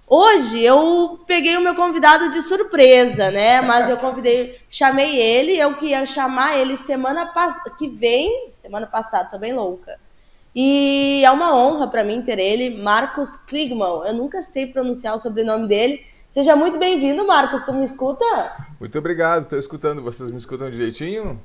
Hoje eu peguei o meu convidado de surpresa, né? Mas eu chamei ele, eu que ia chamar ele que vem, semana passada, tô bem louca. E é uma honra para mim ter ele, Marcos Kligman. Eu nunca sei pronunciar o sobrenome dele. Seja muito bem-vindo, Marcos. Tu me escuta? Muito obrigado, estou escutando. Vocês me escutam direitinho?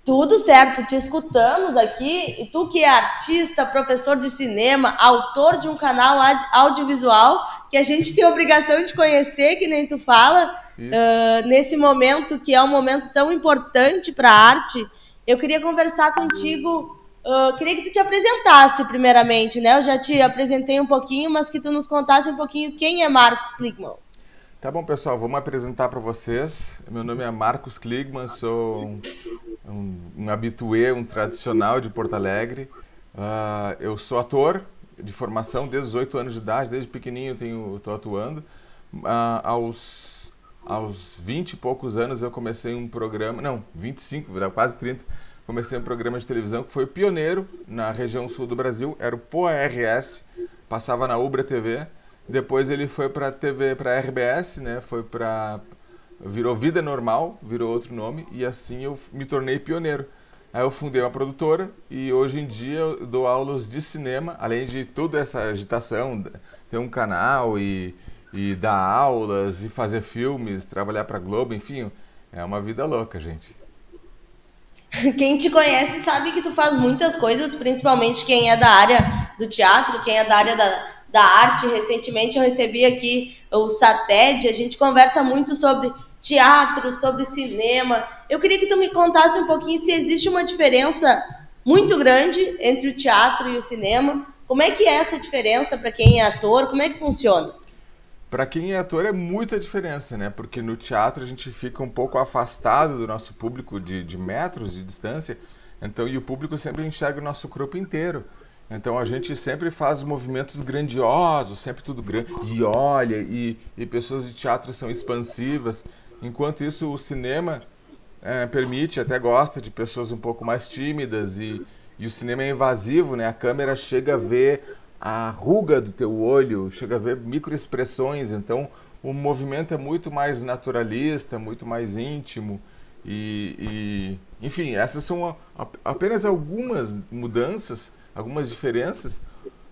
Tudo certo, te escutamos aqui. E tu que é artista, professor de cinema, autor de um canal audiovisual, que a gente tem a obrigação de conhecer, que nem tu fala, Isso. nesse momento que é um momento tão importante para a arte, eu queria conversar contigo. Queria que tu te apresentasse primeiramente, né? Eu já te apresentei um pouquinho, mas que tu nos contasse um pouquinho quem é Marcos Kligman. Tá bom, pessoal, vou me apresentar para vocês. Meu nome é Marcos Kligman, sou um habitué, um tradicional de Porto Alegre. Eu sou ator de formação desde os 8 anos de idade, desde pequenininho estou atuando. Aos 20 e poucos anos eu comecei um programa, não, 25, quase 30, comecei um programa de televisão que foi pioneiro na região sul do Brasil, era o POA-RS, passava na Ubra TV. Depois ele foi para TV, para RBS, né? Virou Vida Normal, virou outro nome, e assim eu me tornei pioneiro. Aí eu fundei uma produtora e hoje em dia eu dou aulas de cinema, além de toda essa agitação, ter um canal e dar aulas e fazer filmes, trabalhar para Globo, enfim, é uma vida louca, gente. Quem te conhece sabe que tu faz muitas coisas, principalmente quem é da área do teatro, quem é da área da arte. Recentemente eu recebi aqui o SATED, a gente conversa muito sobre teatro, sobre cinema. Eu queria que tu me contasse um pouquinho se existe uma diferença muito grande entre o teatro e o cinema. Como é que é essa diferença para quem é ator? Como é que funciona? Para quem é ator é muita diferença, né? Porque no teatro a gente fica um pouco afastado do nosso público de metros de distância, então e o público sempre enxerga o nosso corpo inteiro. Então a gente sempre faz movimentos grandiosos, sempre tudo grande, e olha, e pessoas de teatro são expansivas. Enquanto isso, o cinema permite, até gosta de pessoas um pouco mais tímidas e o cinema é invasivo, né? A câmera chega a ver a ruga do teu olho, chega a ver microexpressões, então o movimento é muito mais naturalista, muito mais íntimo enfim, essas são apenas algumas mudanças, algumas diferenças.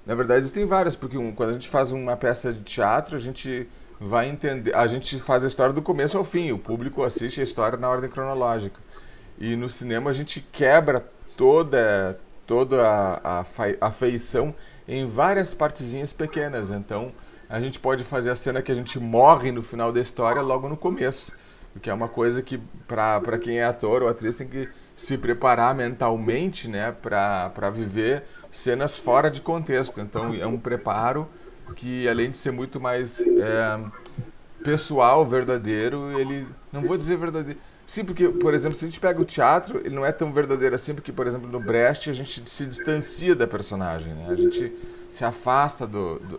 Na verdade, existem várias, porque quando a gente faz uma peça de teatro, a gente vai entender, a gente faz a história do começo ao fim, o público assiste a história na ordem cronológica. E no cinema a gente quebra toda a feição em várias partezinhas pequenas. Então a gente pode fazer a cena que a gente morre no final da história logo no começo, o que é uma coisa que para quem é ator ou atriz tem que se preparar mentalmente, né, para viver cenas fora de contexto. Então é um preparo que, além de ser muito mais pessoal, verdadeiro, ele não vou dizer verdadeiro. Sim, porque, por exemplo, se a gente pega o teatro, ele não é tão verdadeiro assim, porque, por exemplo, no Brecht a gente se distancia da personagem, né? A gente se afasta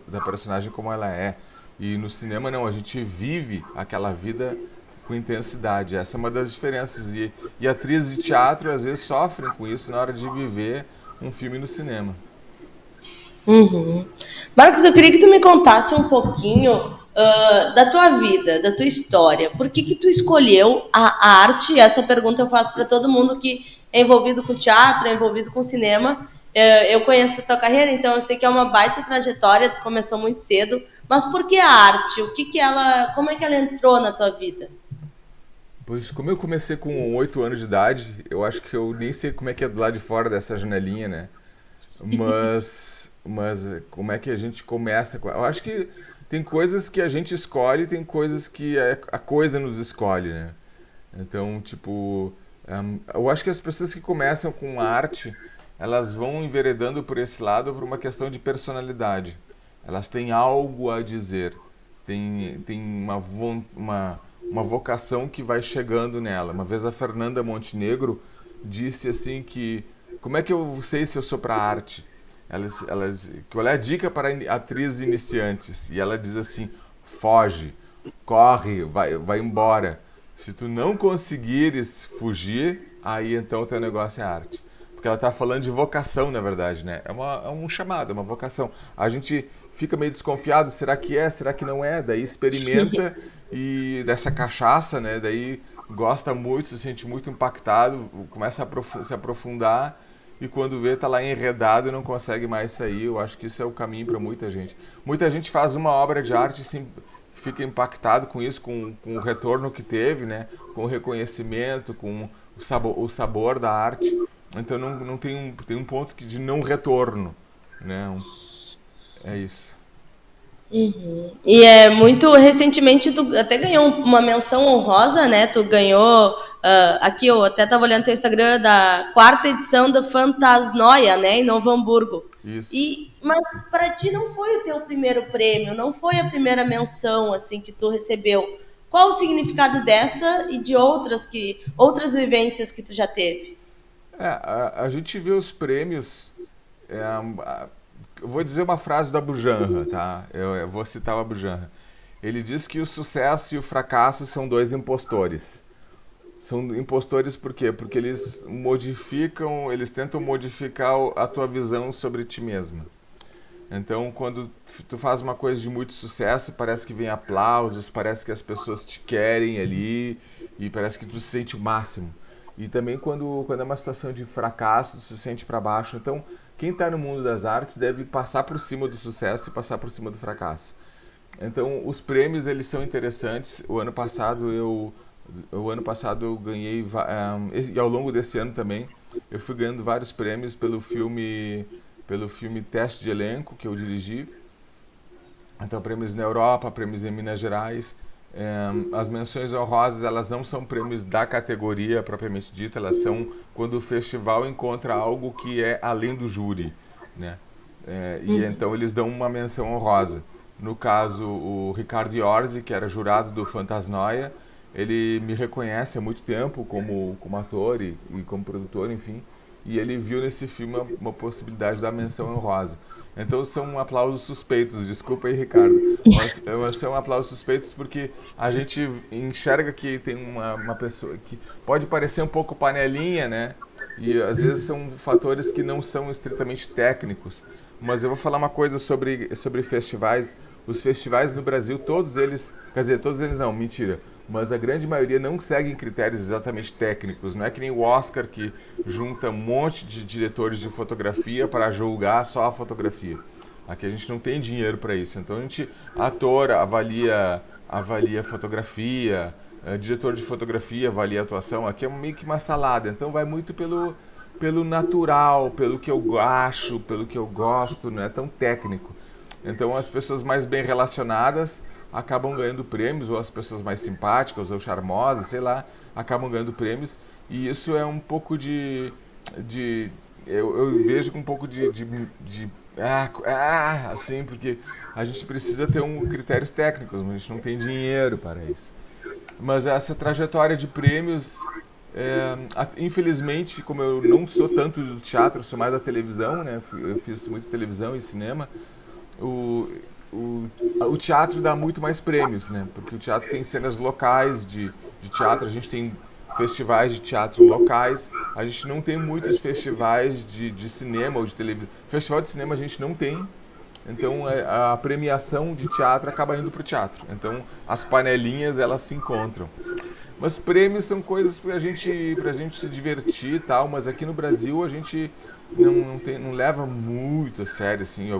da personagem como ela é. E no cinema não, a gente vive aquela vida com intensidade. Essa é uma das diferenças. E atrizes de teatro às vezes sofrem com isso na hora de viver um filme no cinema. Uhum. Marcos, eu queria que tu me contasse um pouquinho da tua vida, da tua história. Por que tu escolheu a arte? Essa pergunta eu faço para todo mundo que é envolvido com teatro, é envolvido com cinema. Eu conheço a tua carreira, então eu sei que é uma baita trajetória, tu começou muito cedo. Mas por que a arte? Como é que ela entrou na tua vida? Pois, como eu comecei com 8 anos de idade, eu acho que eu nem sei como é que é do lado de fora dessa janelinha, né? Mas como é que a gente começa? Eu acho que tem coisas que a gente escolhe, tem coisas que a coisa nos escolhe, né? Então, tipo, eu acho que as pessoas que começam com arte, elas vão enveredando por esse lado por uma questão de personalidade. Elas têm algo a dizer, tem uma vocação que vai chegando nela. Uma vez a Fernanda Montenegro disse assim que como é que eu sei se eu sou para arte? Qual é a dica para atrizes iniciantes? E ela diz assim: foge, corre, vai embora. Se tu não conseguires fugir, aí então o teu negócio é arte. Porque ela está falando de vocação, na verdade, né? É um chamado, é uma vocação. A gente fica meio desconfiado, será que é, será que não é? Daí experimenta e dessa cachaça, né? Daí gosta muito, se sente muito impactado, começa a se aprofundar e quando vê tá lá enredado e não consegue mais sair. Eu acho que isso é o caminho para muita gente. Muita gente faz uma obra de arte e fica impactado com isso, com o retorno que teve, né? Com o reconhecimento, com o sabor da arte. Então não tem um ponto de não retorno, né? É isso. E é muito recentemente tu até ganhou uma menção honrosa, né? Tu ganhou aqui eu até estava olhando teu Instagram da quarta edição da Fantasnoia, né, em Novo Hamburgo. Isso. Mas para ti não foi o teu primeiro prêmio, não foi a primeira menção assim que tu recebeu. Qual o significado dessa e de outras vivências que tu já teve? A gente vê os prêmios. Eu vou dizer uma frase do Abujanra, tá? Eu vou citar o Abujanra. Ele diz que o sucesso e o fracasso são dois impostores. São impostores por quê? Porque eles tentam modificar a tua visão sobre ti mesma. Então, quando tu faz uma coisa de muito sucesso, parece que vem aplausos, parece que as pessoas te querem ali e parece que tu se sente o máximo. E também quando é uma situação de fracasso, tu se sente para baixo. Então, quem está no mundo das artes deve passar por cima do sucesso e passar por cima do fracasso. Então, os prêmios eles são interessantes. O ano passado eu ganhei e ao longo desse ano também eu fui ganhando vários prêmios pelo filme Teste de Elenco que eu dirigi. Então, prêmios na Europa, prêmios em Minas Gerais. As menções honrosas, elas não são prêmios da categoria propriamente dita, elas são quando o festival encontra algo que é além do júri, né? E então eles dão uma menção honrosa. No caso, o Ricardo Iorzi, que era jurado do Fantasnoia, ele me reconhece há muito tempo como ator e como produtor, enfim, e ele viu nesse filme uma possibilidade da menção honrosa. Então são aplausos suspeitos, desculpa aí, Ricardo, mas são aplausos suspeitos porque a gente enxerga que tem uma pessoa que pode parecer um pouco panelinha, né? E às vezes são fatores que não são estritamente técnicos. Mas eu vou falar uma coisa sobre festivais. Os festivais no Brasil, todos eles, quer dizer, todos eles não, mentira, mas a grande maioria não seguem critérios exatamente técnicos. Não é que nem o Oscar que junta um monte de diretores de fotografia para julgar só a fotografia. Aqui a gente não tem dinheiro para isso. Então a gente, ator, avalia fotografia, diretor de fotografia avalia atuação. Aqui é meio que uma salada. Então vai muito pelo natural, pelo que eu acho, pelo que eu gosto, não é tão técnico. Então as pessoas mais bem relacionadas acabam ganhando prêmios, ou as pessoas mais simpáticas ou charmosas, sei lá, acabam ganhando prêmios. E isso é um pouco eu vejo com um pouco assim, porque a gente precisa ter critérios técnicos, mas a gente não tem dinheiro para isso. Mas essa trajetória de prêmios, infelizmente, como eu não sou tanto do teatro, sou mais da televisão, né? Eu fiz muita televisão e cinema. O, o teatro dá muito mais prêmios, né? Porque o teatro tem cenas locais de teatro, a gente tem festivais de teatro locais, a gente não tem muitos festivais de cinema ou de televisão. Festival de cinema a gente não tem, então a premiação de teatro acaba indo para o teatro. Então as panelinhas elas se encontram. Mas prêmios são coisas pra gente se divertir e tal, mas aqui no Brasil a gente não leva muito a sério, assim,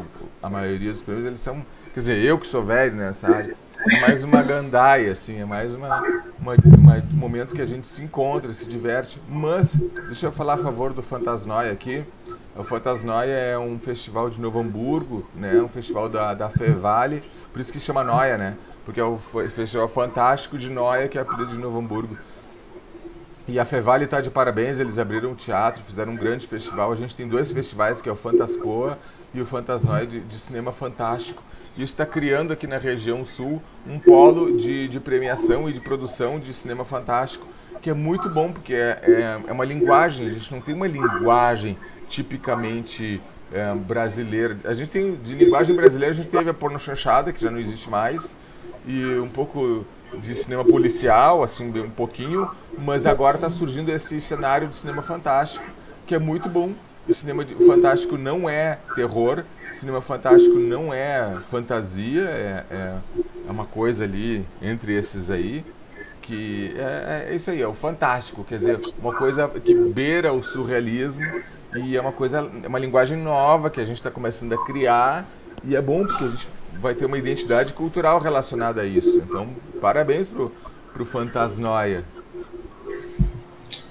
a maioria dos prêmios, eles são, quer dizer, eu que sou velho nessa área, é mais uma gandaia, assim, é mais um momento que a gente se encontra, se diverte, mas, deixa eu falar a favor do Fantasnoia aqui. O Fantasnoia é um festival de Novo Hamburgo, né, um festival da Fevale, por isso que chama Noia, né, porque é o Festival Fantástico de Noia, que é a apelido de Novo Hamburgo. E a Fevale está de parabéns, eles abriram um teatro, fizeram um grande festival. A gente tem dois festivais, que é o Fantaspoa e o Fantasnoia de cinema fantástico. E isso está criando aqui na região sul um polo de premiação e de produção de cinema fantástico, que é muito bom, porque é uma linguagem, a gente não tem uma linguagem tipicamente brasileira. A gente tem, de linguagem brasileira, a gente teve a porno chanchada, que já não existe mais, e um pouco de cinema policial, assim, um pouquinho, mas agora está surgindo esse cenário de cinema fantástico, que é muito bom, fantástico não é terror, cinema fantástico não é fantasia, é uma coisa ali entre esses aí, que é isso aí, é o fantástico, quer dizer, uma coisa que beira o surrealismo e é uma linguagem nova que a gente está começando a criar e é bom porque a gente vai ter uma identidade cultural relacionada a isso. Então, parabéns pro Fantasnoia.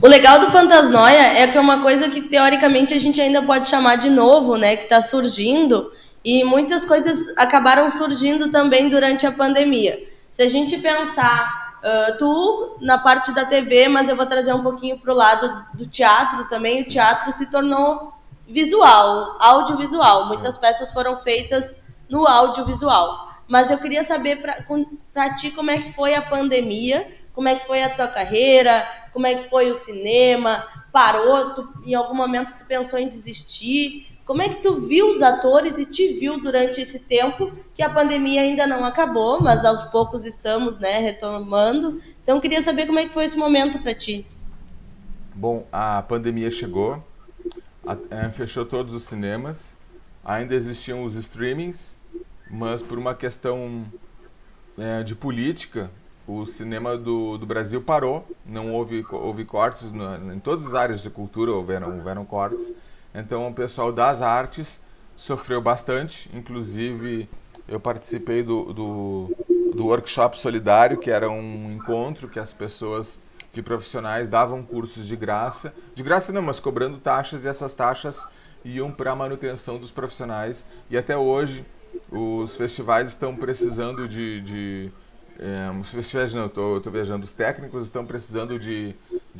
O legal do Fantasnoia é que é uma coisa que teoricamente a gente ainda pode chamar de novo, né? Que está surgindo e muitas coisas acabaram surgindo também durante a pandemia. Se a gente pensar, tu na parte da TV, mas eu vou trazer um pouquinho para o lado do teatro também. O Sim. teatro se tornou visual, audiovisual. É. Muitas peças foram feitas no audiovisual. Mas eu queria saber para ti como é que foi a pandemia, como é que foi a tua carreira, como é que foi o cinema, parou, em algum momento tu pensou em desistir, como é que tu viu os atores e te viu durante esse tempo que a pandemia ainda não acabou, mas aos poucos estamos, né, retomando. Então eu queria saber como é que foi esse momento para ti. Bom, a pandemia chegou, fechou todos os cinemas, ainda existiam os streamings, mas por uma questão de política, o cinema do Brasil parou, não houve cortes em todas as áreas de cultura, houveram cortes. Então o pessoal das artes sofreu bastante, inclusive eu participei do workshop solidário, que era um encontro que as pessoas, que profissionais davam cursos de graça não, mas cobrando taxas, e essas taxas iam para a manutenção dos profissionais. E até hoje os festivais estão precisando os festivais não, estou viajando, os técnicos estão precisando de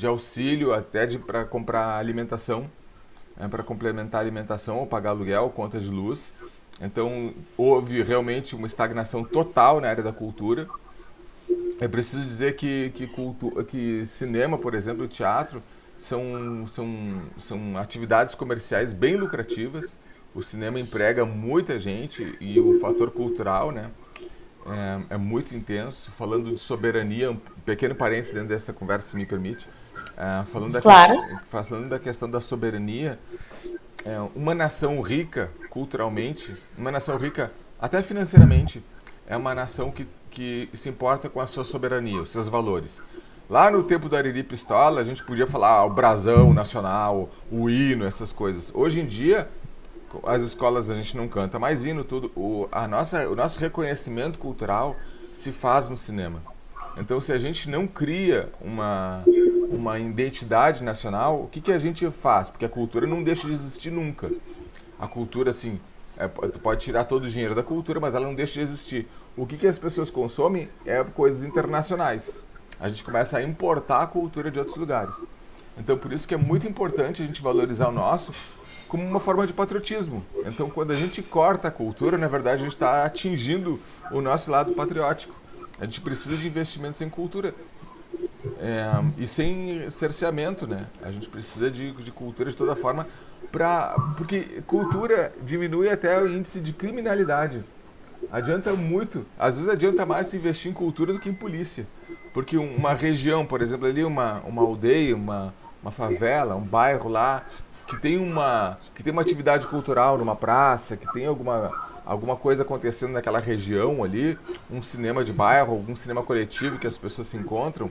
auxílio até para comprar alimentação, para complementar a alimentação ou pagar aluguel, conta de luz. Então houve realmente uma estagnação total na área da cultura. É preciso dizer que cinema, por exemplo, teatro, são atividades comerciais bem lucrativas. O cinema emprega muita gente e o fator cultural, né, é muito intenso. Falando de soberania, um pequeno parênteses dentro dessa conversa, se me permite, Claro. falando da questão da soberania, uma nação rica culturalmente, uma nação rica até financeiramente, é uma nação que se importa com a sua soberania, os seus valores. Lá no tempo do Ariri Pistola, a gente podia falar o brasão nacional, o hino, essas coisas. Hoje em dia, as escolas a gente não canta mais hino, tudo. O nosso reconhecimento cultural se faz no cinema. Então, se a gente não cria uma identidade nacional, o que a gente faz? Porque a cultura não deixa de existir nunca. A cultura, assim, tu pode tirar todo o dinheiro da cultura, mas ela não deixa de existir. O que as pessoas consomem é coisas internacionais. A gente começa a importar a cultura de outros lugares. Então, por isso que é muito importante a gente valorizar o nosso como uma forma de patriotismo. Então, quando a gente corta a cultura, na verdade, a gente está atingindo o nosso lado patriótico. A gente precisa de investimentos em cultura. E sem cerceamento, né? A gente precisa de cultura de toda forma, porque cultura diminui até o índice de criminalidade. Adianta muito, às vezes adianta mais se investir em cultura do que em polícia. Porque uma região, por exemplo, ali uma aldeia, uma favela, um bairro lá, que tem uma atividade cultural numa praça, que tem alguma coisa acontecendo naquela região ali, um cinema de bairro, algum cinema coletivo que as pessoas se encontram,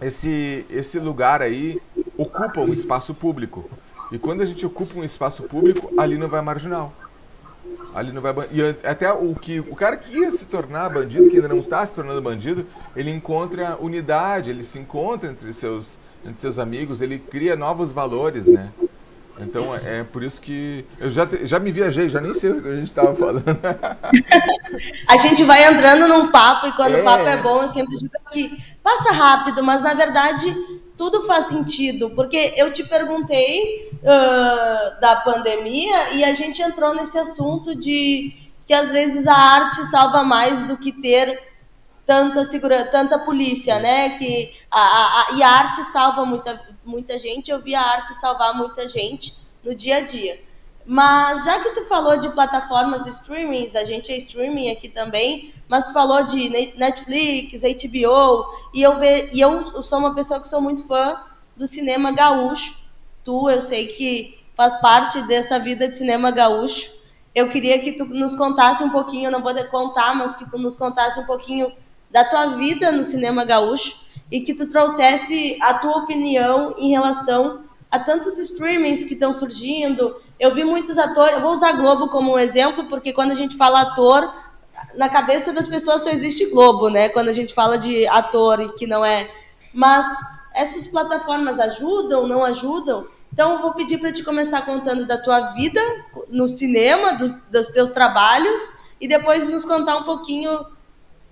esse lugar aí ocupa um espaço público. E quando a gente ocupa um espaço público, ali não vai marginal. Ali não vai e até o cara que ia se tornar bandido, que ainda não está se tornando bandido, ele encontra unidade, ele se encontra entre seus amigos, ele cria novos valores, né? Então é por isso que eu já me viajei, já nem sei o que a gente estava falando. A gente vai entrando num papo e quando o papo é É, bom, eu sempre digo que passa rápido, mas na verdade tudo faz sentido, porque eu te perguntei da pandemia e a gente entrou nesse assunto de que às vezes a arte salva mais do que ter tanta segurança, tanta polícia, né? Que e a arte salva muita gente. Eu vi a arte salvar muita gente no dia a dia. Mas já que tu falou de plataformas de streamings, a gente é streaming aqui também, mas tu falou de Netflix, HBO, e eu sou uma pessoa que sou muito fã do cinema gaúcho. Tu, eu sei que faz parte dessa vida de cinema gaúcho. Eu queria que tu nos contasse um pouquinho, não vou contar, mas que tu nos contasse um pouquinho da tua vida no cinema gaúcho e que tu trouxesse a tua opinião em relação a tantos streamings que estão surgindo. Eu vi muitos atores, eu vou usar Globo como um exemplo, porque quando a gente fala ator, na cabeça das pessoas só existe Globo, né? Quando a gente fala de ator e que não é. Mas essas plataformas ajudam, não ajudam? Então, eu vou pedir para te começar contando da tua vida no cinema, dos teus trabalhos, e depois nos contar um pouquinho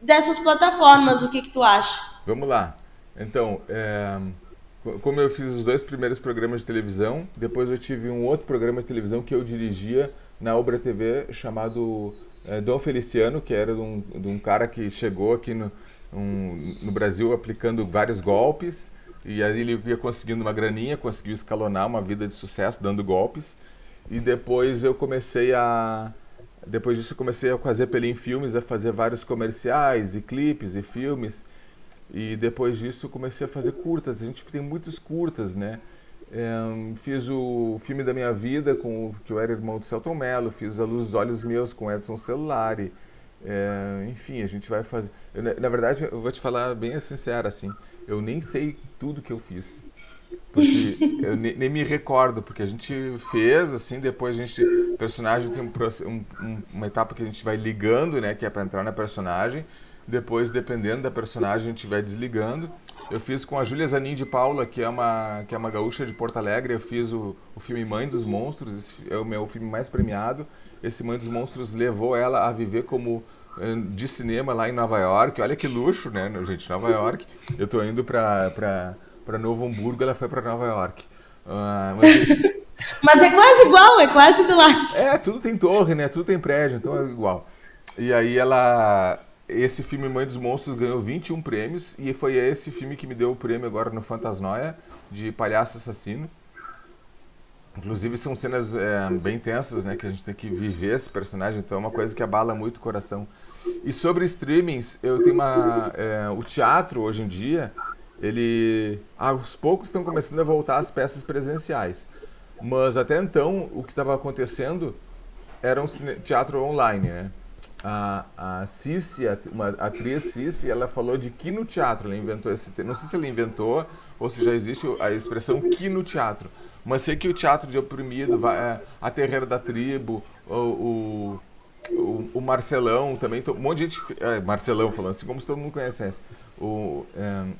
dessas plataformas, o que tu acha? Vamos lá. Então, como eu fiz os dois primeiros programas de televisão, depois eu tive um outro programa de televisão que eu dirigia na Obra TV chamado Dom Feliciano, que era de um cara que chegou aqui no Brasil aplicando vários golpes, e aí ele ia conseguindo uma graninha, conseguiu escalonar uma vida de sucesso dando golpes, e depois disso eu comecei a fazer Pelim Filmes, a fazer vários comerciais e clipes e filmes. E depois disso eu comecei a fazer curtas. A gente tem muitos curtas, né? Fiz o filme da minha vida, que eu era irmão do Selton Mello. Fiz A Luz dos Olhos Meus com Edson Celulari. Enfim, a gente vai fazer... Na verdade, eu vou te falar bem sincero, assim. Eu nem sei tudo que eu fiz. Porque eu nem me recordo, porque a gente fez, assim, depois a gente... O personagem tem uma etapa que a gente vai ligando, né? Que é para entrar na personagem. Depois, dependendo da personagem, a gente vai desligando. Eu fiz com a Júlia Zanin de Paula, que é uma gaúcha de Porto Alegre. Eu fiz o filme Mãe dos Monstros, esse é o meu filme mais premiado. Esse Mãe dos Monstros levou ela a viver como de cinema lá em Nova York. Olha que luxo, né, gente? Nova York. Eu tô indo para Novo Hamburgo, ela foi para Nova York. Mas, Mas é quase igual, é quase do lado. tudo tem torre, né? Tudo tem prédio, então é igual. E aí esse filme Mãe dos Monstros ganhou 21 prêmios e foi esse filme que me deu o prêmio agora no Fantasnoia de palhaço assassino. Inclusive são cenas bem tensas, né? Que a gente tem que viver esse personagem, então é uma coisa que abala muito o coração. E sobre streamings, eu tenho o teatro hoje em dia, ele aos poucos estão começando a voltar às peças presenciais. Mas até então o que estava acontecendo era um teatro online, né? A Cici, uma atriz Cici, ela falou de quino teatro, ela inventou não sei se ela inventou ou se já existe a expressão quino teatro, mas sei que o teatro de oprimido, a Terreira da Tribo, o Marcelão também, um monte de gente, Marcelão falando assim, como se todo mundo conhecesse,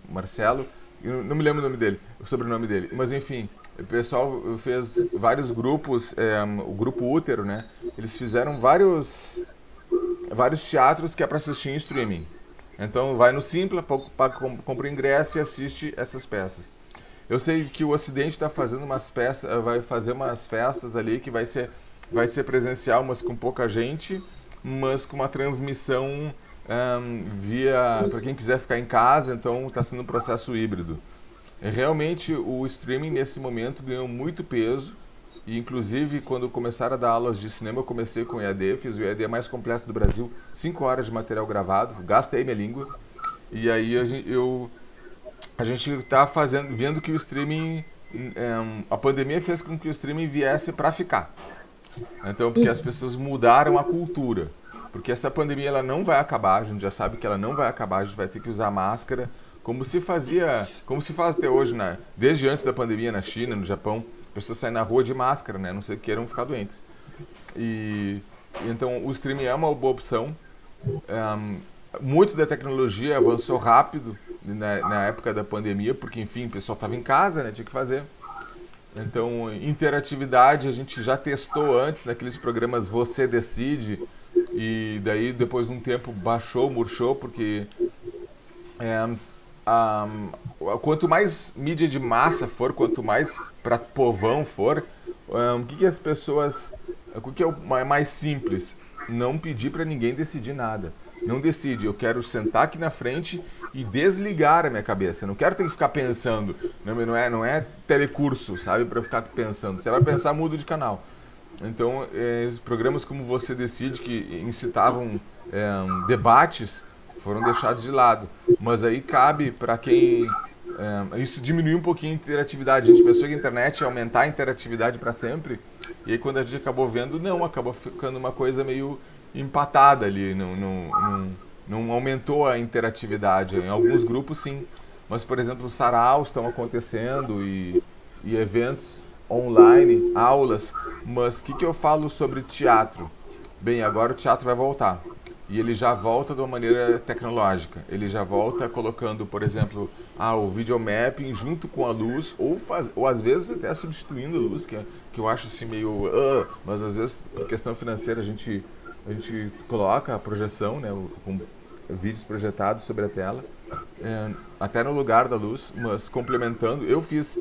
Marcelo, eu não me lembro o nome dele, o sobrenome dele, mas enfim, o pessoal fez vários grupos, o grupo Útero, né, eles fizeram vários teatros que é para assistir em streaming. Então vai no Simpla, compra o ingresso e assiste essas peças. Eu sei que o Ocidente está fazendo umas peças, vai fazer umas festas ali que vai ser presencial, mas com pouca gente, mas com uma transmissão via para quem quiser ficar em casa. Então está sendo um processo híbrido. Realmente o streaming nesse momento ganhou muito peso. E, inclusive, quando começaram a dar aulas de cinema, eu comecei com o EAD, fiz o EAD mais completo do Brasil, 5 horas de material gravado, gastei minha língua. E aí a gente está vendo que o streaming, a pandemia fez com que o streaming viesse para ficar. Então, porque as pessoas mudaram a cultura. Porque essa pandemia ela não vai acabar, a gente já sabe que ela não vai acabar, a gente vai ter que usar máscara, como se faz até hoje, né? Desde antes da pandemia na China, no Japão. Pessoas saem na rua de máscara, né? Não sei que queiram ficar doentes. Então o streaming é uma boa opção. Muito da tecnologia avançou rápido na época da pandemia, porque enfim, o pessoal estava em casa, né? Tinha que fazer. Então interatividade a gente já testou antes naqueles programas Você Decide, e daí depois de um tempo baixou, murchou, porque quanto mais mídia de massa for, quanto mais para povão for, o que as pessoas... O que é mais simples? Não pedir para ninguém decidir nada. Não decide, eu quero sentar aqui na frente e desligar a minha cabeça. Eu não quero ter que ficar pensando. Não é telecurso, sabe? Para ficar pensando. Você vai pensar, muda de canal. Então, programas como Você Decide, que incitavam debates, foram deixados de lado. Mas aí cabe para quem Isso diminuiu um pouquinho a interatividade. A gente pensou que a internet ia aumentar a interatividade para sempre. E aí quando a gente acabou vendo, não, acabou ficando uma coisa meio empatada ali. Não aumentou a interatividade. Em alguns grupos, sim. Mas, por exemplo, os saraus estão acontecendo e eventos online, aulas. Mas o que eu falo sobre teatro? Bem, agora o teatro vai voltar. E ele já volta de uma maneira tecnológica. Ele já volta colocando, por exemplo, o videomapping junto com a luz, ou às vezes até substituindo a luz, que eu acho assim meio. Mas às vezes, por questão financeira, a gente coloca a projeção, né, com vídeos projetados sobre a tela, até no lugar da luz, mas complementando. Eu fiz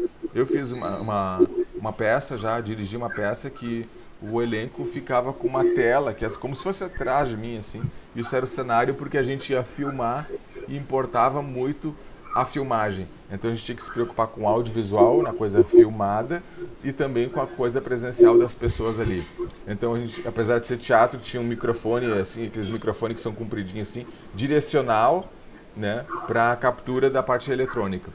uma peça já, dirigi uma peça que o elenco ficava com uma tela, que é como se fosse atrás de mim, assim. Isso era o cenário porque a gente ia filmar e importava muito a filmagem. Então a gente tinha que se preocupar com o audiovisual, na coisa filmada, e também com a coisa presencial das pessoas ali. Então a gente, apesar de ser teatro, tinha um microfone, assim, aqueles microfones que são compridinhos assim, direcional, né, para a captura da parte eletrônica.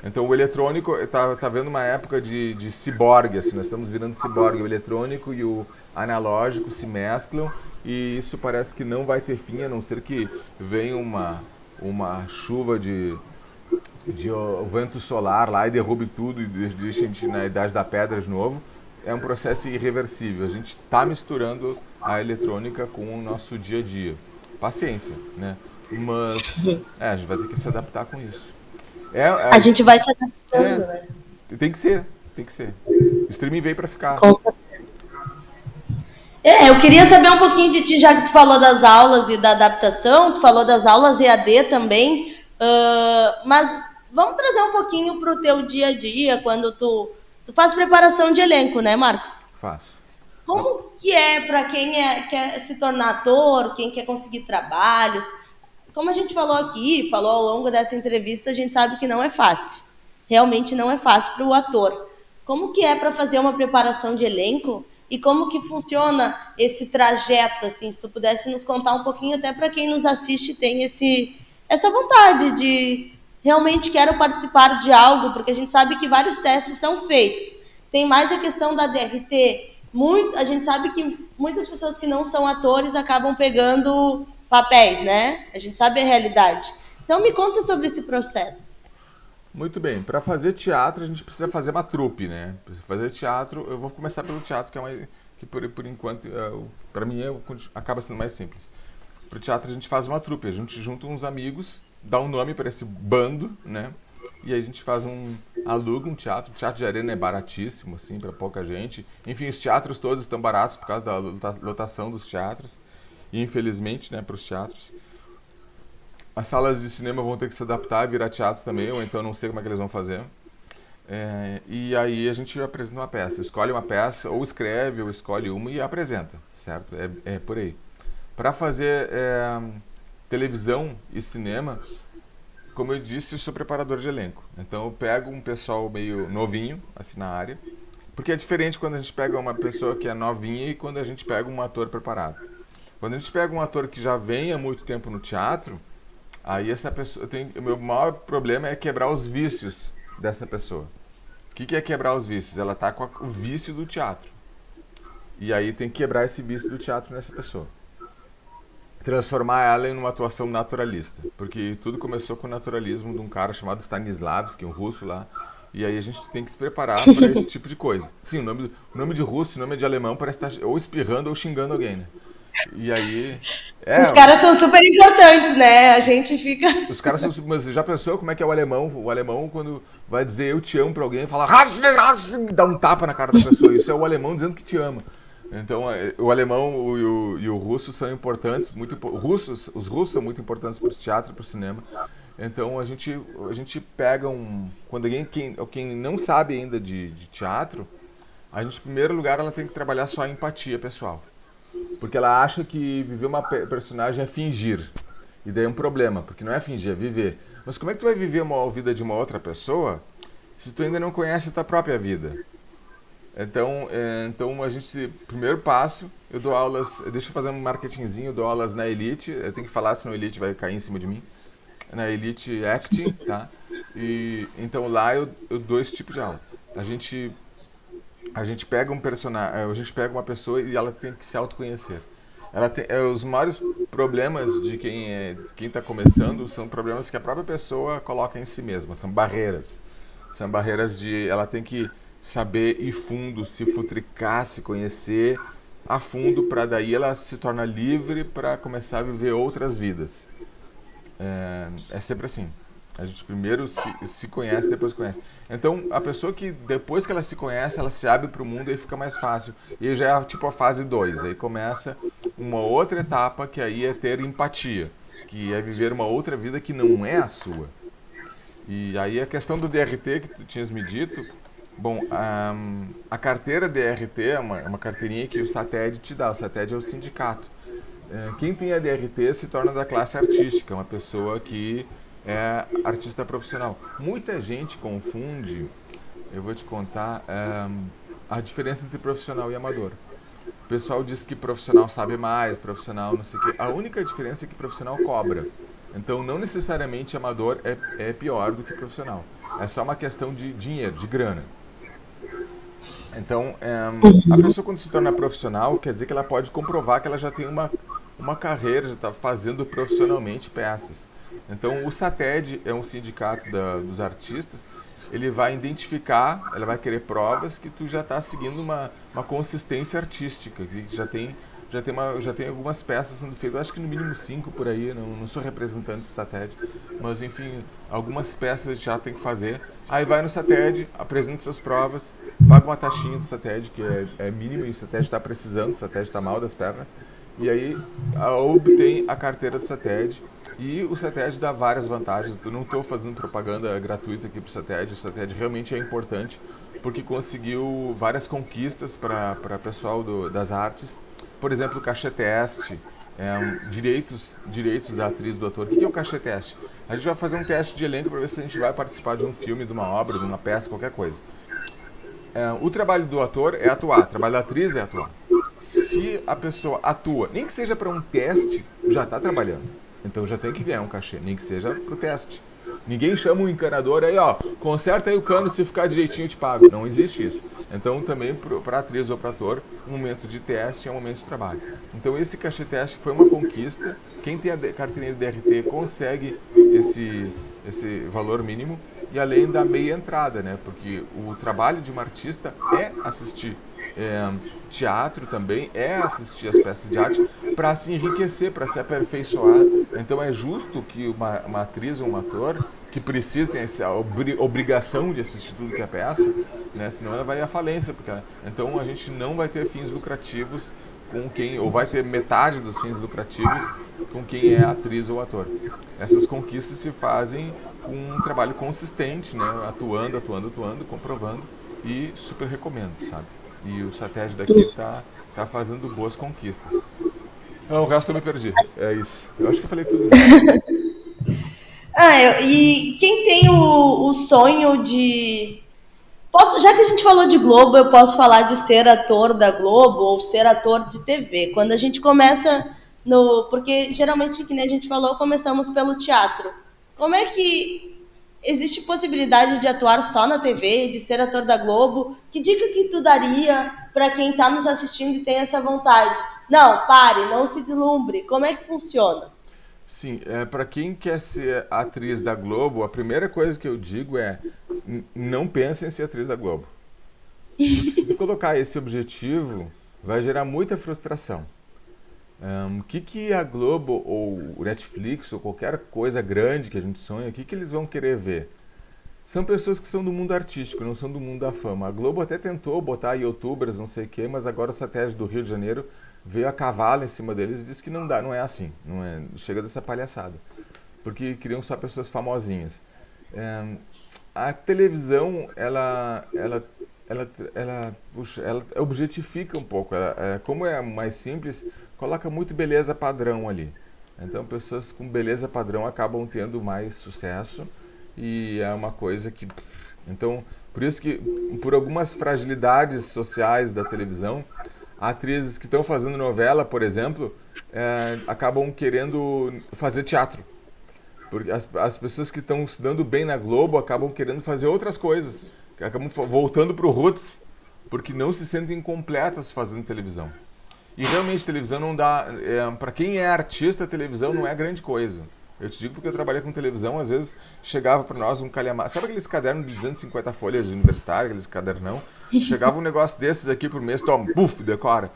Então o eletrônico tá vendo uma época de ciborgue, assim, nós estamos virando ciborgue. O eletrônico e o analógico se mesclam e isso parece que não vai ter fim, a não ser que venha uma chuva de vento solar lá e derrube tudo e deixe a gente na idade da pedra de novo. É um processo irreversível. A gente está misturando a eletrônica com o nosso dia a dia. Paciência, né? Mas a gente vai ter que se adaptar com isso. A gente vai se É, adaptando, né? tem que ser, tem que ser. O streaming veio pra ficar. Com certeza. Eu queria saber um pouquinho de ti, já que tu falou das aulas e da adaptação, tu falou das aulas EAD também, mas vamos trazer um pouquinho para o teu dia a dia, quando tu faz preparação de elenco, né, Marcos? Faço. Como que é para quem quer se tornar ator, quem quer conseguir trabalhos? Como a gente falou aqui, falou ao longo dessa entrevista, a gente sabe que não é fácil. Realmente não é fácil para o ator. Como que é para fazer uma preparação de elenco e como que funciona esse trajeto, assim, se tu pudesse nos contar um pouquinho, até para quem nos assiste tem essa vontade de realmente quero participar de algo, porque a gente sabe que vários testes são feitos. Tem mais a questão da DRT. A gente sabe que muitas pessoas que não são atores acabam pegando papéis, né? A gente sabe a realidade. Então me conta sobre esse processo. Muito bem. Para fazer teatro, a gente precisa fazer uma trupe, né? Pra fazer teatro, eu vou começar pelo teatro, que é mais, que por enquanto, para mim, acaba sendo mais simples. Para o teatro, a gente faz uma trupe. A gente junta uns amigos, dá um nome para esse bando, né? E aí a gente aluga um teatro. O teatro de arena é baratíssimo, assim, para pouca gente. Enfim, os teatros todos estão baratos por causa da lotação dos teatros. E infelizmente, né, para os teatros. As salas de cinema vão ter que se adaptar e virar teatro também, ou então não sei como é que eles vão fazer. E aí a gente apresenta uma peça. Escolhe uma peça, ou escreve, ou escolhe uma e apresenta, certo? É por aí. Para fazer televisão e cinema, como eu disse, eu sou preparador de elenco. Então eu pego um pessoal meio novinho, assim, na área. Porque é diferente quando a gente pega uma pessoa que é novinha e quando a gente pega um ator preparado. Quando a gente pega um ator que já vem há muito tempo no teatro, aí essa pessoa o meu maior problema é quebrar os vícios dessa pessoa. O que é quebrar os vícios? Ela tá com o vício do teatro. E aí tem que quebrar esse vício do teatro nessa pessoa. Transformar ela em uma atuação naturalista. Porque tudo começou com o naturalismo de um cara chamado Stanislavski, um russo lá. E aí a gente tem que se preparar para esse tipo de coisa. Sim, o nome de russo, o nome de alemão parece estar ou espirrando ou xingando alguém, né? E aí. Os caras são super importantes, né? A gente fica. Os caras são. Mas já pensou como é que é o alemão? O alemão, quando vai dizer eu te amo pra alguém, fala. Dá um tapa na cara da pessoa. Isso é o alemão dizendo que te ama. Então, o alemão e o russo são importantes. Os russos são muito importantes para o teatro e para o cinema. Então, a gente pega um. Quando quem não sabe ainda de teatro, a gente, em primeiro lugar, ela tem que trabalhar só a empatia pessoal. Porque ela acha que viver uma personagem é fingir. E daí é um problema, porque não é fingir, é viver. Mas como é que tu vai viver a vida de uma outra pessoa se tu ainda não conhece a tua própria vida? Então a gente, primeiro passo, eu dou aulas, deixa eu fazer um marketingzinho, eu dou aulas na Elite, eu tenho que falar, senão a Elite vai cair em cima de mim. na Elite Acting, tá? E então lá eu dou esse tipo de aula. A gente a gente pega um personagem, a gente pega uma pessoa e ela tem que se autoconhecer. Ela tem, os maiores problemas de quem está começando são problemas que a própria pessoa coloca em si mesma, são barreiras. São barreiras de ela tem que saber ir fundo, se futricar, se conhecer a fundo para daí ela se torna livre para começar a viver outras vidas. É sempre assim. A gente primeiro se conhece, depois conhece. Então, a pessoa que depois que ela se conhece, ela se abre para o mundo e fica mais fácil. E aí já é tipo a fase 2. Aí começa uma outra etapa que aí é ter empatia, que é viver uma outra vida que não é a sua. E aí a questão do DRT que tu tinhas me dito, bom, a carteira DRT é uma carteirinha que o SATED te dá. O SATED é o sindicato. Quem tem a DRT se torna da classe artística, uma pessoa que é artista profissional. Muita gente confunde, eu vou te contar, a diferença entre profissional e amador. O pessoal diz que profissional sabe mais, profissional não sei o quê. A única diferença é que profissional cobra. Então, não necessariamente amador é pior do que profissional. É só uma questão de dinheiro, de grana. Então, a pessoa quando se torna profissional, quer dizer que ela pode comprovar que ela já tem uma carreira, já está fazendo profissionalmente peças. Então, o SATED é um sindicato dos artistas, ele vai identificar, ela vai querer provas que tu já está seguindo uma consistência artística, que já tem algumas peças sendo feitas, acho que no mínimo 5 por aí, não sou representante do SATED, mas enfim, algumas peças já tem que fazer. Aí vai no SATED, apresenta essas provas, paga uma taxinha do SATED, que é mínima, e o SATED está precisando, o SATED está mal das pernas, e aí obtém a carteira do SATED, e o SATED dá várias vantagens. Eu não estou fazendo propaganda gratuita aqui para o SATED realmente é importante, porque conseguiu várias conquistas para o pessoal das artes. Por exemplo, o cachê teste, direitos da atriz e do ator. O que é o cachê teste? A gente vai fazer um teste de elenco para ver se a gente vai participar de um filme, de uma obra, de uma peça, qualquer coisa. O trabalho do ator é atuar, o trabalho da atriz é atuar. Se a pessoa atua, nem que seja para um teste, já está trabalhando. Então já tem que ganhar um cachê, nem que seja para o teste. Ninguém chama um encanador aí, ó, conserta aí o cano, se ficar direitinho eu te pago. Não existe isso. Então também para atriz ou para ator, um momento de teste é um momento de trabalho. Então esse cachê teste foi uma conquista. Quem tem a carteirinha de DRT consegue esse valor mínimo e além da meia entrada, né? Porque o trabalho de um artista é assistir teatro também, é assistir as peças de arte para se enriquecer, para se aperfeiçoar. Então é justo que uma atriz ou um ator que precisa ter essa obrigação de assistir tudo que é peça, né? Senão ela vai à falência. Então a gente não vai ter fins lucrativos com quem, ou vai ter metade dos fins lucrativos com quem é atriz ou ator. Essas conquistas se fazem com um trabalho consistente, né? Atuando, comprovando e super recomendo, sabe? E o SATED daqui tá fazendo boas conquistas. Não, o resto eu me perdi. É isso. Eu acho que eu falei tudo, né? E quem tem o sonho de. Já que a gente falou de Globo, eu posso falar de ser ator da Globo ou ser ator de TV. Quando a gente começa no. Porque geralmente, que nem a gente falou, começamos pelo teatro. Como é que existe possibilidade de atuar só na TV, de ser ator da Globo? Que dica que tu daria para quem está nos assistindo e tem essa vontade? Não, pare, não se deslumbre. Como é que funciona? Sim, para quem quer ser atriz da Globo, a primeira coisa que eu digo é não pense em ser atriz da Globo. Porque se tu colocar esse objetivo, vai gerar muita frustração. O que a Globo ou o Netflix ou qualquer coisa grande que a gente sonha, o que eles vão querer ver? São pessoas que são do mundo artístico, não são do mundo da fama. A Globo até tentou botar youtubers, não sei o quê, mas agora o satélite do Rio de Janeiro veio a cavalo em cima deles e disse que não dá, não é assim, não é, chega dessa palhaçada, porque queriam só pessoas famosinhas. A televisão, puxa, ela objetifica um pouco, como é mais simples, coloca muito beleza padrão ali. Então pessoas com beleza padrão acabam tendo mais sucesso e é uma coisa que... Então, por isso que, por algumas fragilidades sociais da televisão, atrizes que estão fazendo novela, por exemplo, acabam querendo fazer teatro. Porque as pessoas que estão se dando bem na Globo acabam querendo fazer outras coisas, acabam voltando pro roots, porque não se sentem completas fazendo televisão. E realmente televisão não dá, para quem é artista, televisão não é grande coisa. Eu te digo porque eu trabalhei com televisão, às vezes chegava para nós um calhamaço. Sabe aqueles cadernos de 250 folhas de universitário, aqueles cadernão? Chegava um negócio desses aqui por mês, toma, buf, decora.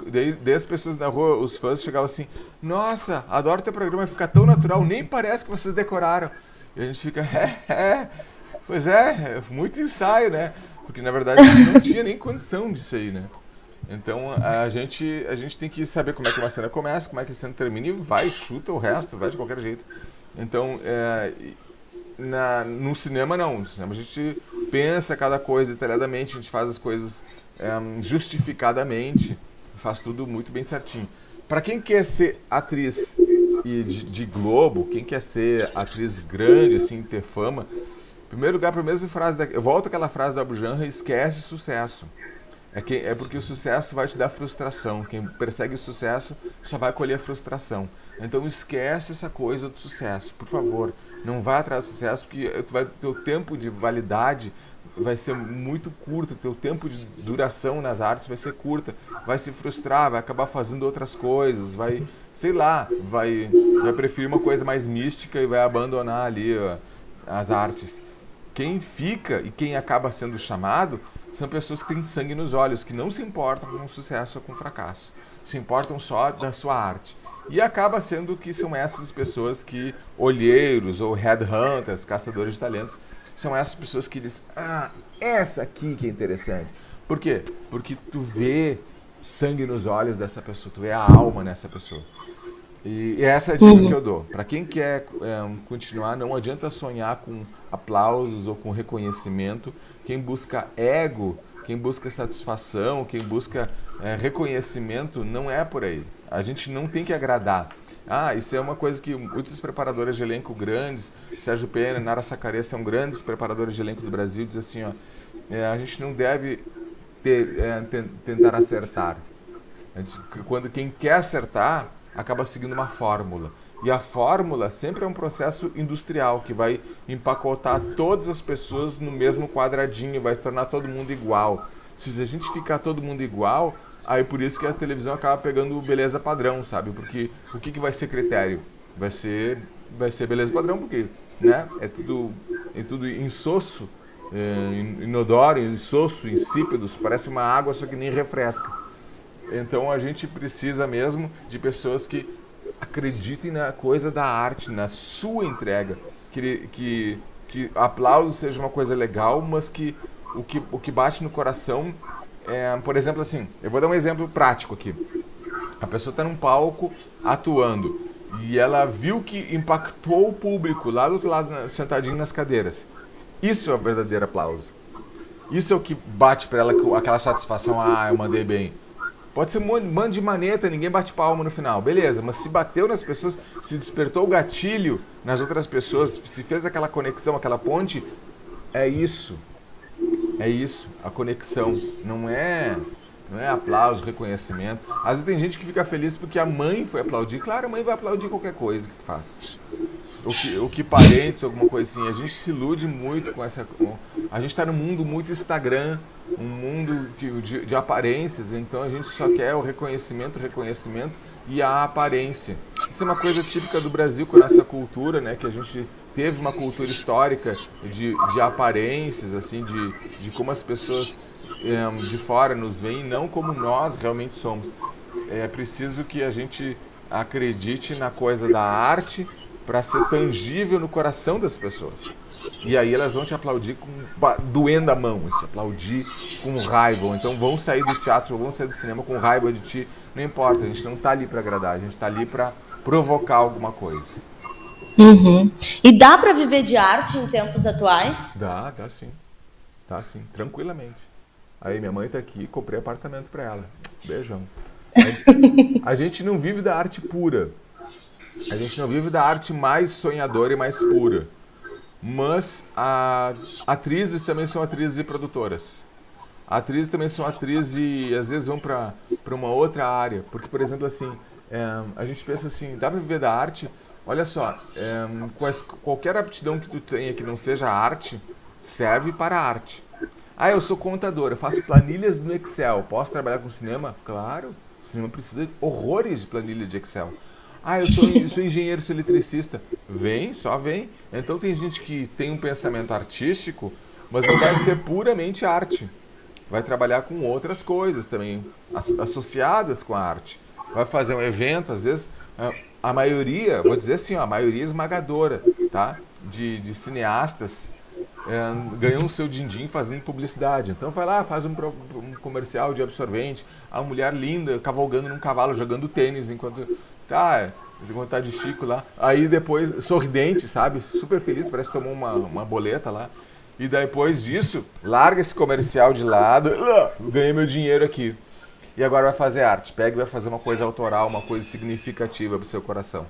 Daí as pessoas na rua, os fãs chegavam assim, nossa, adoro teu programa, fica tão natural, nem parece que vocês decoraram. E a gente fica, pois é muito ensaio, né? Porque na verdade não tinha nem condição disso aí, né? Então a gente tem que saber como é que uma cena começa, como é que a cena termina e vai, chuta o resto, vai de qualquer jeito. Então no cinema não, no cinema a gente pensa cada coisa detalhadamente, a gente faz as coisas justificadamente, faz tudo muito bem certinho. Para quem quer ser atriz de Globo, quem quer ser atriz grande, assim, ter fama, em primeiro lugar, a mesma frase, eu volto àquela frase do Abu Janra, esquece sucesso. É porque o sucesso vai te dar frustração. Quem persegue o sucesso só vai colher frustração. Então esquece essa coisa do sucesso, por favor. Não vá atrás do sucesso, porque teu tempo de validade vai ser muito curto, teu tempo de duração nas artes vai ser curta, vai se frustrar, vai acabar fazendo outras coisas, vai, sei lá, vai preferir uma coisa mais mística e vai abandonar ali as artes. Quem fica e quem acaba sendo chamado são pessoas que têm sangue nos olhos, que não se importam com o sucesso ou com o fracasso, se importam só da sua arte. E acaba sendo que são essas pessoas que, olheiros ou headhunters, caçadores de talentos, são essas pessoas que dizem, essa aqui que é interessante. Por quê? Porque tu vê sangue nos olhos dessa pessoa, tu vê a alma nessa pessoa. E essa é a dica que eu dou. Para quem quer continuar, não adianta sonhar com aplausos ou com reconhecimento. Quem busca ego, quem busca satisfação, quem busca reconhecimento, não é por aí. A gente não tem que agradar. Isso é uma coisa que muitos preparadores de elenco grandes, Sérgio Pena, Nara Sacaria, são grandes preparadores de elenco do Brasil, dizem assim, a gente não deve tentar acertar. Quando quem quer acertar, acaba seguindo uma fórmula. E a fórmula sempre é um processo industrial, que vai empacotar todas as pessoas no mesmo quadradinho, vai tornar todo mundo igual. Se a gente ficar todo mundo igual, aí por isso que a televisão acaba pegando beleza padrão, sabe? Porque o que vai ser critério? Vai ser beleza padrão, porque né? é tudo insosso, inodoro, insosso, insípidos, parece uma água, só que nem refresca. Então a gente precisa mesmo de pessoas que acreditem na coisa da arte, na sua entrega, que aplauso seja uma coisa legal, mas que o que bate no coração por exemplo, assim, eu vou dar um exemplo prático aqui. A pessoa está num palco atuando e ela viu que impactou o público lá do outro lado, sentadinho nas cadeiras. Isso é o verdadeiro aplauso. Isso é o que bate para ela aquela satisfação, eu mandei bem. Pode ser um monte de maneta, ninguém bate palma no final, beleza, mas se bateu nas pessoas, se despertou o gatilho nas outras pessoas, se fez aquela conexão, aquela ponte, é isso. É isso, a conexão. Não é aplauso, reconhecimento. Às vezes tem gente que fica feliz porque a mãe foi aplaudir. Claro, a mãe vai aplaudir qualquer coisa que tu faz. O que parentes, alguma coisa assim. A gente se ilude muito com essa... A gente está num mundo muito Instagram, um mundo de aparências, então a gente só quer o reconhecimento e a aparência. Isso é uma coisa típica do Brasil com essa cultura, né, que a gente teve uma cultura histórica de aparências, assim, de como as pessoas de fora nos veem, não como nós realmente somos. É preciso que a gente acredite na coisa da arte para ser tangível no coração das pessoas. E aí elas vão te aplaudir doendo a mão, te aplaudir com raiva, ou então vão sair do teatro, ou vão sair do cinema com raiva de ti. Não importa, a gente não está ali para agradar, a gente está ali para provocar alguma coisa. E dá para viver de arte em tempos atuais? Dá sim. Dá sim, tranquilamente. Aí minha mãe tá aqui, comprei apartamento para ela. Beijão. A gente não vive da arte pura. A gente não vive da arte mais sonhadora e mais pura. Mas atrizes também são atrizes e produtoras. Atrizes também são atrizes e às vezes vão para uma outra área. Porque, por exemplo, assim, a gente pensa assim, dá para viver da arte? Olha só, qualquer aptidão que tu tenha que não seja arte, serve para a arte. Ah, eu sou contador, eu faço planilhas no Excel. Posso trabalhar com cinema? Claro. O cinema precisa de horrores de planilha de Excel. Ah, sou engenheiro, sou eletricista. Vem, só vem. Então tem gente que tem um pensamento artístico, mas não deve ser puramente arte. Vai trabalhar com outras coisas também associadas com a arte. Vai fazer um evento, às vezes a maioria, vou dizer assim, ó, a maioria esmagadora, tá? De cineastas ganham o seu din-din fazendo publicidade. Então vai lá, faz um comercial de absorvente, a mulher linda cavalgando num cavalo, jogando tênis enquanto tá de Chico lá. Aí depois, sorridente, sabe? Super feliz, parece que tomou uma boleta lá. E depois disso, larga esse comercial de lado, ganhei meu dinheiro aqui. E agora vai fazer arte. Pega e vai fazer uma coisa autoral, uma coisa significativa pro seu coração.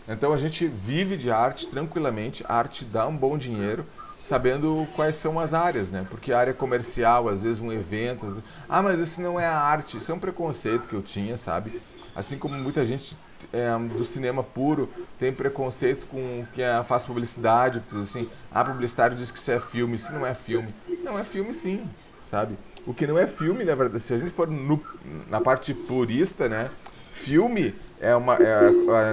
Então a gente vive de arte tranquilamente, a arte dá um bom dinheiro, sabendo quais são as áreas, né? Porque a área comercial, às vezes um evento, mas isso não é a arte, isso é um preconceito que eu tinha, sabe? Assim como muita gente do cinema puro tem preconceito com quem faz publicidade, diz assim, publicitário diz que isso é filme, isso não é filme. Não é filme sim, sabe? O que não é filme, na verdade, se a gente for na parte purista, né? Filme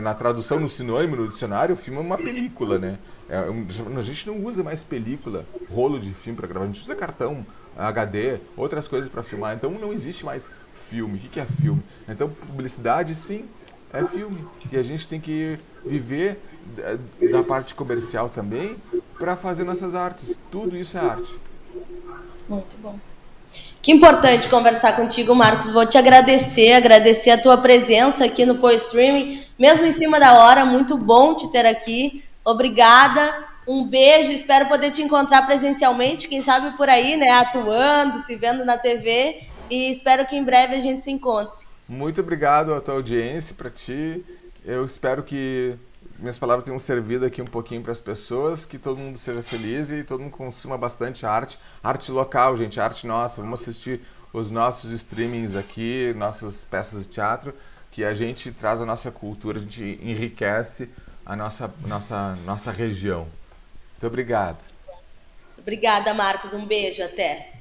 na tradução, no sinônimo, no dicionário, o filme é uma película, né? A gente não usa mais película, rolo de filme para gravar, a gente usa cartão, HD, outras coisas para filmar. Então não existe mais filme. O que é filme? Então publicidade, sim, é filme. E a gente tem que viver da parte comercial também para fazer nossas artes. Tudo isso é arte. Muito bom. Que importante conversar contigo, Marcos. Vou te agradecer a tua presença aqui no Poe Streaming, mesmo em cima da hora. Muito bom te ter aqui. Obrigada. Um beijo. Espero poder te encontrar presencialmente, quem sabe por aí, né? Atuando, se vendo na TV. E espero que em breve a gente se encontre. Muito obrigado à tua audiência, para ti. Eu espero que minhas palavras tenham servido aqui um pouquinho para as pessoas, que todo mundo seja feliz e todo mundo consuma bastante arte. Arte local, gente, arte nossa. Vamos assistir os nossos streamings aqui, nossas peças de teatro, que a gente traz a nossa cultura, a gente enriquece a nossa região. Muito obrigado. Obrigada, Marcos. Um beijo. Até.